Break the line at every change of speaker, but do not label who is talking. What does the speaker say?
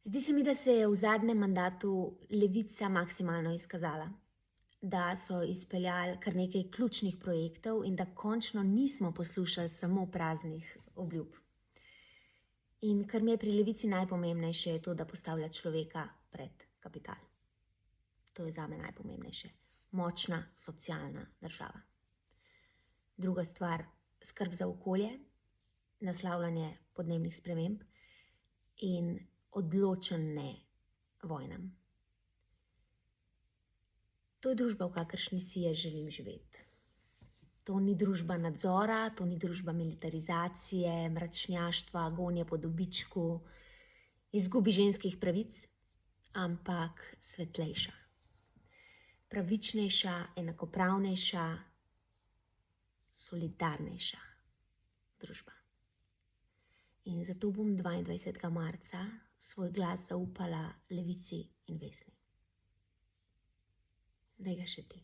Zdi se mi, da se je v zadnjem mandatu Levica maksimalno izkazala, da so izpeljali kar nekaj ključnih projektov in da končno nismo poslušali samo praznih obljub. In kar mi je pri Levici najpomembnejše, je to, da postavlja človeka pred kapital. To je zame najpomembnejše. Močna socialna država. Druga stvar, skrb za okolje, naslavljanje podnebnih sprememb in odločen ne vojnam. To je družba, v kakršni si je želim živeti. To ni družba nadzora, to ni družba militarizacije, mračnjaštva, gonje po dobičku, izgubi ženskih pravic, ampak svetlejša. Pravičnejša, enakopravnejša, solidarnejša družba. In zato bom 22. marca svoj glas zaupala Levici in Vesni. Daj ga še ti.